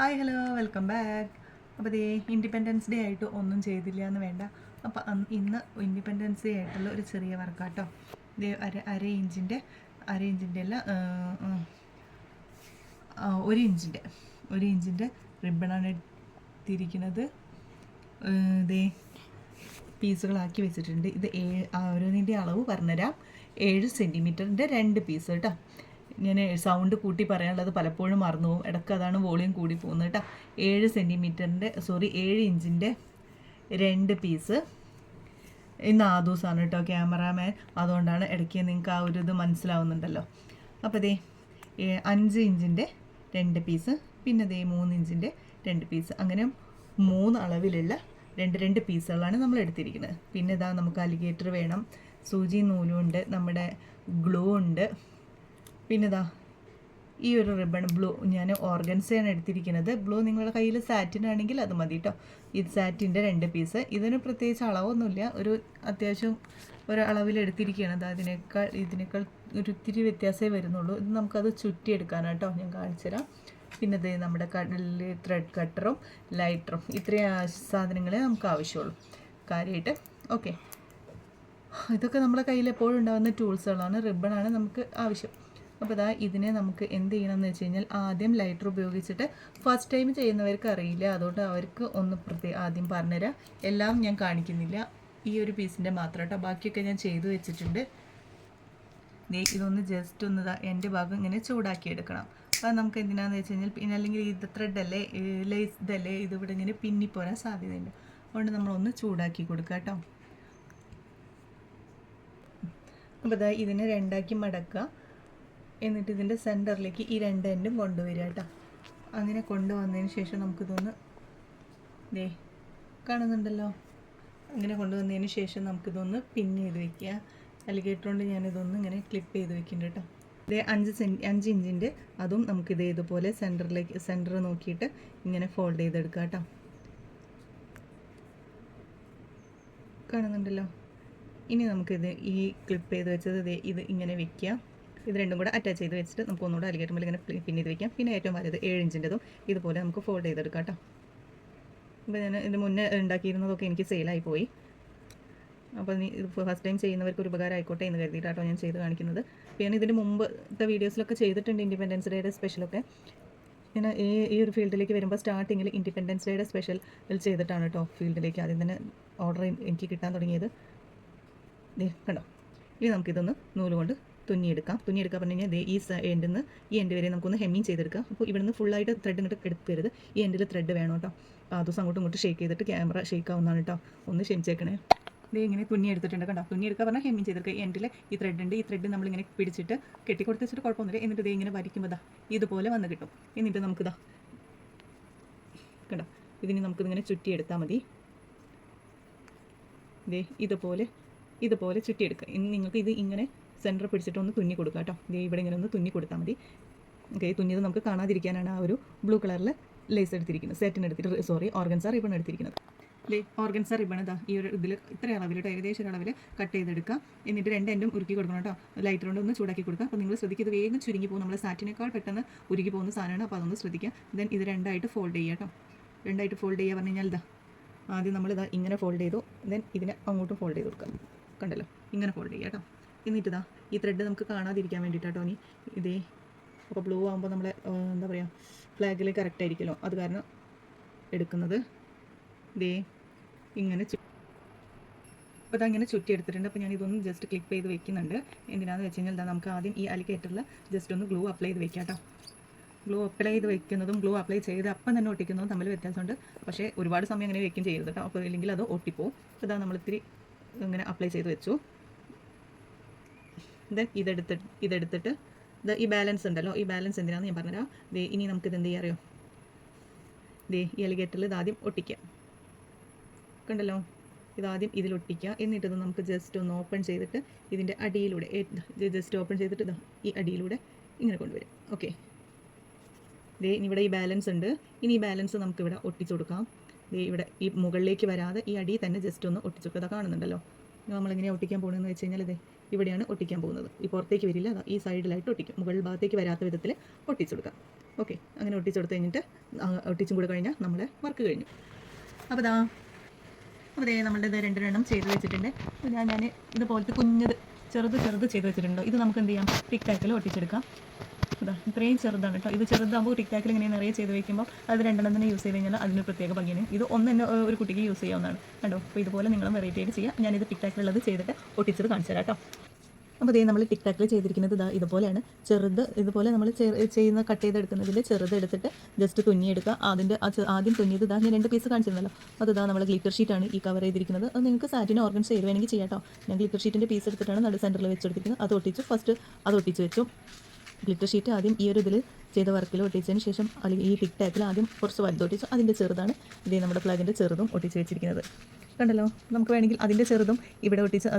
Hi hello welcome back. അപ്പോൾ ഇതേ independence day ആയിട്ട് ഒന്നും ചെയ്തില്ല എന്ന് വേണ്ട. അപ്പോൾ ഇന്ന് ഇൻഡിപെൻഡൻസ് ഡേ ആയിട്ടുള്ള ഒരു ചെറിയ വർക്കാട്ടോ. ഇതേ അര ഇഞ്ചിൻ്റെ അല്ല, 1 ഇഞ്ചിൻ്റെ റിബണാണ് എടുത്തിരിക്കുന്നത്. ഇതേ പീസുകളാക്കി വെച്ചിട്ടുണ്ട്. ഇത് ഓരോന്നിൻ്റെ അളവ് പറഞ്ഞുതരാം. 7 സെൻറ്റിമീറ്ററിൻ്റെ 2 പീസ് കേട്ടോ. ഞാൻ സൗണ്ട് കൂട്ടി പറയാനുള്ളത് പലപ്പോഴും മറന്നു പോകും. ഇടയ്ക്ക് അതാണ് വോളിയം കൂടി പോകുന്നത് കേട്ടോ. 7 ഇഞ്ചിൻ്റെ 2 പീസ്. ഇന്ന് ആദൂസാണ് കേട്ടോ ക്യാമറാമാൻ, അതുകൊണ്ടാണ് ഇടയ്ക്ക് നിങ്ങൾക്ക് ആ ഒരു ഇത് മനസ്സിലാവുന്നുണ്ടല്ലോ. അപ്പോൾ ഇതേ 5 ഇഞ്ചിൻ്റെ 2 പീസ്, പിന്നെ ഇതേ 3 ഇഞ്ചിൻ്റെ 2 പീസ്, അങ്ങനെ 3 അളവിലുള്ള രണ്ട് പീസുകളാണ് നമ്മൾ എടുത്തിരിക്കുന്നത്. പിന്നെ ഇതാ നമുക്ക് അലിഗേറ്റർ വേണം, സൂചി നൂലും ഉണ്ട്, നമ്മുടെ ഗ്ലൂ ഉണ്ട്, പിന്നെ ഇതാ ഈ ഒരു റിബൺ ബ്ലൂ. ഞാൻ ഓർഗൻസയാണ് എടുത്തിരിക്കുന്നത്. ബ്ലൂ നിങ്ങളുടെ കയ്യിൽ സാറ്റിനാണെങ്കിൽ അത് മതി കേട്ടോ. ഇത് സാറ്റിൻ്റെ 2 പീസ്. ഇതിന് പ്രത്യേകിച്ച് അളവൊന്നുമില്ല, ഒരു അത്യാവശ്യം ഒരു അളവിൽ എടുത്തിരിക്കുകയാണ്. അത് ഇതിനേക്കാൾ ഒരു ഇത്തിരി വ്യത്യാസമേ വരുന്നുള്ളൂ. ഇത് നമുക്കത് ചുറ്റിയെടുക്കാനാണ് കേട്ടോ, ഞാൻ കാണിച്ചുതരാം. പിന്നെ ഇത് നമ്മുടെ ത്രെഡ് കട്ടറും ലൈറ്ററും, ഇത്രയും സാധനങ്ങളെ നമുക്ക് ആവശ്യമുള്ളൂ കാര്യമായിട്ട്. ഓക്കെ, ഇതൊക്കെ നമ്മുടെ കയ്യിൽ എപ്പോഴും ഉണ്ടാകുന്ന ടൂൾസുകളാണ്. റിബണാണ് നമുക്ക് ആവശ്യം. അപ്പോൾ ഇതാ ഇതിനെ നമുക്ക് എന്ത് ചെയ്യണമെന്ന് വെച്ച് കഴിഞ്ഞാൽ, ആദ്യം ലൈറ്റർ ഉപയോഗിച്ചിട്ട്, ഫസ്റ്റ് ടൈം ചെയ്യുന്നവർക്ക് അറിയില്ല, അതുകൊണ്ട് അവർക്ക് ഒന്ന് ആദ്യം പറഞ്ഞുതരാം. എല്ലാം ഞാൻ കാണിക്കുന്നില്ല, ഈ ഒരു പീസിൻ്റെ മാത്രം കേട്ടോ, ബാക്കിയൊക്കെ ഞാൻ ചെയ്തു വെച്ചിട്ടുണ്ട്. ഇതൊന്ന് ജസ്റ്റ് ഒന്ന് എൻ്റെ ഭാഗം ഇങ്ങനെ ചൂടാക്കി എടുക്കണം. അത് നമുക്ക് എന്തിനാന്ന് വെച്ച് കഴിഞ്ഞാൽ, പിന്നെ അല്ലെങ്കിൽ ഇത് ത്രെഡല്ലേ, ലേസ് ഇതല്ലേ, ഇതിവിടെ ഇങ്ങനെ പിന്നിപ്പോരാൻ സാധ്യതയുണ്ട്. അതുകൊണ്ട് നമ്മളൊന്ന് ചൂടാക്കി കൊടുക്കുക കേട്ടോ. അപ്പോൾ ഇതാ ഇതിനെ 2ആക്കി മടക്കുക. എന്നിട്ട് ഇതിൻ്റെ സെൻറ്ററിലേക്ക് ഈ 2 എൻഡും കൊണ്ടുവരിക കേട്ടോ. അങ്ങനെ കൊണ്ടുവന്നതിന് ശേഷം നമുക്കിതൊന്ന് കാണുന്നുണ്ടല്ലോ, അങ്ങനെ കൊണ്ടുവന്നതിന് ശേഷം നമുക്കിതൊന്ന് പിൻ ചെയ്ത് വയ്ക്കുക. അലിഗേറ്റർ കൊണ്ട് ഞാനിതൊന്ന് ഇങ്ങനെ ക്ലിപ്പ് ചെയ്ത് വെക്കുന്നുണ്ട് കേട്ടോ. 5 ഇഞ്ചിൻ്റെ അതും നമുക്കിത് ഇതുപോലെ സെൻറ്റർ നോക്കിയിട്ട് ഇങ്ങനെ ഫോൾഡ് ചെയ്തെടുക്കുക കേട്ടോ. കാണുന്നുണ്ടല്ലോ. ഇനി നമുക്കിത് ഈ ക്ലിപ്പ് ചെയ്ത് വെച്ചത് ഇത് ഇങ്ങനെ വെക്കുക. ഇത് രണ്ടും കൂടെ അറ്റാച്ച് ചെയ്ത് വെച്ചിട്ട് നമുക്ക് ഒന്നുകൂടെ അലിഗേറ്റർ മേലെ ഇങ്ങനെ പിൻ ചെയ്ത് വെക്കാം. പിന്നെ ഏറ്റവും വലുത് 7 ഇഞ്ചിൻ്റെതും ഇതുപോലെ നമുക്ക് ഫോൾഡ് ചെയ്തെടുക്കാം കേട്ടോ. അപ്പോൾ ഞാൻ ഇതിന് മുന്നേ ഉണ്ടാക്കിയിരുന്നതൊക്കെ എനിക്ക് സെയിലായി പോയി. അപ്പോൾ ഇത് ഫസ്റ്റ് ടൈം ചെയ്യുന്നവർക്ക് ഒരു ഉപകാരം ആയിക്കോട്ടെ എന്ന് കരുതിയിട്ടാട്ടോ ഞാൻ ചെയ്ത് കാണിക്കുന്നത്. പിന്നെ ഇതിന് മുമ്പത്തെ വീഡിയോസിലൊക്കെ ചെയ്തിട്ടുണ്ട് ഇൻഡിപെൻഡൻസ് ഡേയുടെ സ്പെഷ്യലൊക്കെ. ഞാൻ ഈ ഒരു ഫീൽഡിലേക്ക് വരുമ്പോൾ സ്റ്റാർട്ടിങ്ങിൽ ഇൻഡിപെൻഡൻസ് ഡേയുടെ സ്പെഷ്യൽ ചെയ്തിട്ടാണ് കേട്ടോ ഫീൽഡിലേക്ക് ആദ്യം തന്നെ ഓർഡർ എനിക്ക് കിട്ടാൻ തുടങ്ങിയത്. കണ്ടോ, ഇനി നമുക്കിതൊന്ന് നൂലുകൊണ്ട് തുന്നിയെടുക്കാം പറഞ്ഞു കഴിഞ്ഞാൽ ഈ എൻഡിൽ നിന്ന് ഈ എൻഡ് വരെ നമുക്കൊന്ന് ഹെമ്മിങ് ചെയ്തെടുക്കാം. അപ്പോൾ ഇവിടുന്ന് ഫുള്ളായിട്ട് ത്രെഡ് ഇങ്ങോട്ട് എടുത്തരുത്, ഈ എൻഡിൽ ത്രെഡ് വേണം കേട്ടോ. ആ ദിവസം അങ്ങോട്ടും ഇങ്ങോട്ട് ഷേക്ക് ചെയ്തിട്ട് ക്യാമറ ഷേക്ക് ആവുന്നതാണ് കേട്ടോ, ഒന്ന് ക്ഷമിച്ചേക്കണേ. ഇങ്ങനെ തുന്നിയെടുത്തിട്ടുണ്ട് കണ്ടോ. തുന്നിയെടുക്കുക പറഞ്ഞാൽ ഹെമ്മിങ് ചെയ്തെടുക്കുക. ഈ എൻഡിൽ ഈ ത്രെഡ് ഉണ്ട്, ഈ ത്രെഡ് നമ്മളിങ്ങനെ പിടിച്ചിട്ട് കെട്ടിക്കൊടുത്ത് വെച്ചിട്ട് കുഴപ്പമൊന്നുമില്ല. എന്നിട്ട് ഇങ്ങനെ വരയ്ക്കുമ്പോൾ ഇതുപോലെ വന്ന് കിട്ടും. എന്നിട്ട് നമുക്കിതാ കണ്ടോ, ഇതിന് നമുക്കിതിങ്ങനെ ചുറ്റിയെടുത്താൽ മതി. ഇതുപോലെ ചുറ്റിയെടുക്കുക. ഇനി നിങ്ങൾക്ക് ഇത് ഇങ്ങനെ സെൻറ്റർ പിടിച്ചിട്ട് ഒന്ന് തുന്നി കൊടുക്കുക കേട്ടോ. ഇവിടെ ഇങ്ങനെ ഒന്ന് തുന്നി കൊടുത്താൽ മതി. ഓക്കെ, തുന്നിയത് നമുക്ക് കാണാതിരിക്കാനാണ് ആ ഒരു ബ്ലൂ കളറിൽ ലേസ് എടുത്തിരിക്കുന്നത്, ഓർഗൻസ റിബൺ എടുത്തിരിക്കുന്നത്. ഓർഗൻസ റിബൺ ഇതാ ഈ ഒരു ഇതിൽ ഇത്ര അളവിൽ ഏകദേശം ഒരു അളവിൽ കട്ട് ചെയ്തെടുക്കുക. എന്നിട്ട് 2 എൻഡും ഉരുക്കി കൊടുക്കണം കേട്ടോ. ലൈറ്റർ കൊണ്ട് ഒന്ന് ചൂടാക്കി കൊടുക്കുക. അപ്പോൾ നിങ്ങൾ ശ്രദ്ധിക്കുക, ഇത് വേഗം ചുരുങ്ങി പോകും. നമ്മൾ സാറ്റിനേക്കാൾ പെട്ടെന്ന് ഉരുക്കി പോകുന്ന സാധനമാണ്. അപ്പോൾ അതൊന്ന് ശ്രദ്ധിക്കുക. ദെൻ ഇത് 2ആയിട്ട് ഫോൾഡ് ചെയ്യുക കേട്ടോ. 2ആയിട്ട് ഫോൾഡ് ചെയ്യുക പറഞ്ഞു കഴിഞ്ഞാൽ ആദ്യം നമ്മളിതാ ഇങ്ങനെ ഫോൾഡ് ചെയ്തു. ദെൻ ഇതിനെ അങ്ങോട്ടും ഫോൾഡ് ചെയ്ത് കൊടുക്കുക. കണ്ടല്ലോ, ഇങ്ങനെ ഫോൾഡ് ചെയ്യുക കേട്ടോ. എന്നിട്ട് ഈ ത്രെഡ് നമുക്ക് കാണാതിരിക്കാൻ വേണ്ടിയിട്ടോ. ഇനി അപ്പോൾ ബ്ലൂ ആകുമ്പോൾ നമ്മളെ എന്താ പറയുക, ഫ്ലാഗിൽ കറക്റ്റ് ആയിരിക്കുമല്ലോ, അത് കാരണം എടുക്കുന്നത്. ഇങ്ങനെ അപ്പോൾ അതങ്ങനെ ചുറ്റിയെടുത്തിട്ടുണ്ട്. അപ്പോൾ ഞാൻ ഇതൊന്ന് ജസ്റ്റ് ക്ലിപ്പ് ചെയ്ത് വെക്കുന്നുണ്ട്. എന്തിനാണെന്ന് വെച്ച് കഴിഞ്ഞാൽ നമുക്ക് ആദ്യം ഈ അലിഗേറ്ററിൽ ജസ്റ്റ് ഒന്ന് ഗ്ലൂ അപ്ലൈ ചെയ്ത് വെക്കാം കേട്ടോ. ഗ്ലൂ അപ്ലൈ ചെയ്ത് വെക്കുന്നതും ഗ്ലൂ അപ്ലൈ ചെയ്ത് അപ്പം തന്നെ ഒട്ടിക്കുന്നതും തമ്മിൽ വ്യത്യാസമുണ്ട്. പക്ഷേ ഒരുപാട് സമയം അങ്ങനെ വെക്കും ചെയ്യരുത് കേട്ടോ. അപ്പോൾ ഇല്ലെങ്കിൽ അത് ഒട്ടിപ്പോവും. അപ്പോൾ ഇതാ നമ്മളിത്തിരി ഇങ്ങനെ അപ്ലൈ ചെയ്ത് വെച്ചു. ദെൻ ഇതെടുത്തിട്ട് ഈ ബാലൻസ് ഉണ്ടല്ലോ, ഈ ബാലൻസ് എന്തിനാണെന്ന് ഞാൻ പറഞ്ഞുതരാം. ഇനി നമുക്കിത് എന്ത് ചെയ്യാം അറിയോ, ഈ അലിഗേറ്ററിൽ ഇതാദ്യം ഒട്ടിക്കാം. കണ്ടല്ലോ, ഇതാദ്യം ഇതിലൊട്ടിക്കുക. എന്നിട്ട് നമുക്ക് ജസ്റ്റ് ഒന്ന് ഓപ്പൺ ചെയ്തിട്ട് ഇതിൻ്റെ അടിയിലൂടെ ജസ്റ്റ് ഓപ്പൺ ചെയ്തിട്ട് ഈ അടിയിലൂടെ ഇങ്ങനെ കൊണ്ടുവരും. ഓക്കെ, ഇവിടെ ഈ ബാലൻസ് ഉണ്ട്. ഇനി ഈ ബാലൻസ് നമുക്കിവിടെ ഒട്ടിച്ചു കൊടുക്കാം. ഇവിടെ ഈ മുകളിലേക്ക് വരാതെ ഈ അടിയിൽ തന്നെ ജസ്റ്റ് ഒന്ന് ഒട്ടിച്ചു കൊടുക്കുക. കാണുന്നുണ്ടല്ലോ, നമ്മളെങ്ങനെയാണ് ഒട്ടിക്കാൻ പോകുന്നതെന്ന് വെച്ച് കഴിഞ്ഞാൽ ഇവിടെയാണ് ഒട്ടിക്കാൻ പോകുന്നത്. ഈ പുറത്തേക്ക് വരില്ല, ഈ സൈഡിലായിട്ട് ഒട്ടിക്കും. മുകളിൽ ഭാഗത്തേക്ക് വരാത്ത വിധത്തിൽ ഒട്ടിച്ചു കൊടുക്കാം. ഓക്കെ, അങ്ങനെ ഒട്ടിച്ചെടുത്ത് കഴിഞ്ഞിട്ട് ഒട്ടിച്ചും കൂടെ കഴിഞ്ഞാൽ നമ്മുടെ വർക്ക് കഴിഞ്ഞു. അപ്പോൾ അതേ നമ്മളുടെ ഇത് രണ്ടെണ്ണം ചെയ്ത് വെച്ചിട്ടുണ്ട്. അപ്പോൾ ഞാൻ ഇതുപോലത്തെ ചെറുത് ചെയ്ത് വെച്ചിട്ടുണ്ടോ. ഇത് നമുക്ക് എന്ത് ചെയ്യാം, ടിക് ടാക്കിൽ ഒട്ടിച്ചെടുക്കാം. ഇത്രയും ചെറുതാണ് കേട്ടോ. ഇത് ചെറുതാകുമ്പോൾ ടിക് ടാക്കിൽ ഇങ്ങനെ നിറയെ ചെയ്ത് വയ്ക്കുമ്പോൾ അത് രണ്ടെണ്ണം തന്നെ യൂസ് ചെയ്ത് കഴിഞ്ഞാൽ അതിന് പ്രത്യേക ഭംഗിയാണ്. ഇത് ഒന്ന് തന്നെ ഒരു കുട്ടിക്ക് യൂസ് ചെയ്യാവുന്നതാണ് കേട്ടോ. അപ്പോൾ ഇതുപോലെ നിങ്ങളും വെറൈറ്റി ആയിട്ട് ചെയ്യാം. ഞാനിത് ടിക് ടാക്കിലുള്ളത് ചെയ്തിട്ട് ഒട്ടിച്ചത് കാണിച്ചു തരാം കേട്ടോ. അപ്പോൾ ഇതേ നമ്മൾ ടിക് ടാക്കിൽ ചെയ്തിരിക്കുന്നത് ഇതുപോലെയാണ്. ഇതുപോലെ നമ്മൾ ചെയ്യുന്ന കട്ട് ചെയ്തെടുക്കുന്നതിൽ ചെറുത് എടുത്തിട്ട് ജസ്റ്റ് തുന്നിയെടുക്കുക. ആദ്യം തുന്നിയത് ഞാൻ 2 പീസ് കാണിച്ചിരുന്നല്ലോ. നമ്മൾ ഗ്ലിറ്റർ ഷീറ്റാണ് ഈ കവർ ചെയ്തിരിക്കുന്നത്. അത് നിങ്ങൾക്ക് സാറ്റിന് ഓർഗൻസ് ചെയ്ത് വേണമെങ്കിൽ ചെയ്യാം കേട്ടോ. ഞാൻ ഗ്ലിറ്റർ ഷീറ്റിൻ്റെ പീസ് എടുത്തിട്ടാണ് നടു സെൻറ്ററിൽ വെച്ചെടുത്തിരിക്കുന്നത്. അത് ഒട്ടിച്ചു. ഫസ്റ്റ് അത് ഒട്ടിച്ച് വെച്ചു. ഗ്ലിറ്റർ ഷീറ്റ് ആദ്യം ഈ ഒരു ഇതിൽ ചെയ്ത വർക്കിൽ ഒട്ടിച്ചതിന് ശേഷം അല്ലെങ്കിൽ ഈ ടിക് ടാക്കിൽ ആദ്യം കുറച്ച് വലുത് ഒട്ടിച്ചു. അതിൻ്റെ ചെറുതാണ് ഇതേ നമ്മുടെ ഫ്ലാഗിൻ്റെ ചെറുതും ഒട്ടിച്ച് വെച്ചിരിക്കുന്നത്. കണ്ടല്ലോ, നമുക്ക് വേണമെങ്കിൽ അതിൻ്റെ ചെറുതും ഇവിടെ ഒട്ടിച്ച്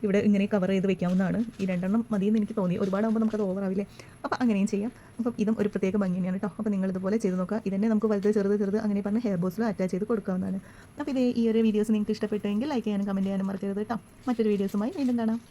ഇവിടെ ഇങ്ങനെ കവർ ചെയ്ത് വെക്കാവുന്നതാണ്. ഈ 2 മതിയെന്ന് എനിക്ക് തോന്നി. ഒരുപാടാകുമ്പോൾ നമുക്കത് ഓവറാവില്ലേ. അപ്പോൾ അങ്ങനെയും ചെയ്യാം. അപ്പം ഇതും ഒരു പ്രത്യേക ഭംഗി തന്നെയാണ് കേട്ടോ. അപ്പോൾ നിങ്ങൾ ഇതുപോലെ ചെയ്ത് നോക്കുക. ഇതന്നെ നമുക്ക് വലുത് ചെറുത് അങ്ങനെ പറഞ്ഞ് ഹെയർ ബോസിൽ അറ്റാച്ച് ചെയ്ത് കൊടുക്കാവുന്നതാണ്. അപ്പോൾ ഈ ഒരു വീഡിയോസ് നിങ്ങൾക്ക് ഇഷ്ടപ്പെട്ടെങ്കിൽ ലൈക്ക് ചെയ്യാനും കമൻറ്റ് ചെയ്യാനും മറക്കരുത് കേട്ടോ. മറ്റൊരു വീഡിയോസുമായി വീണ്ടും കാണാം.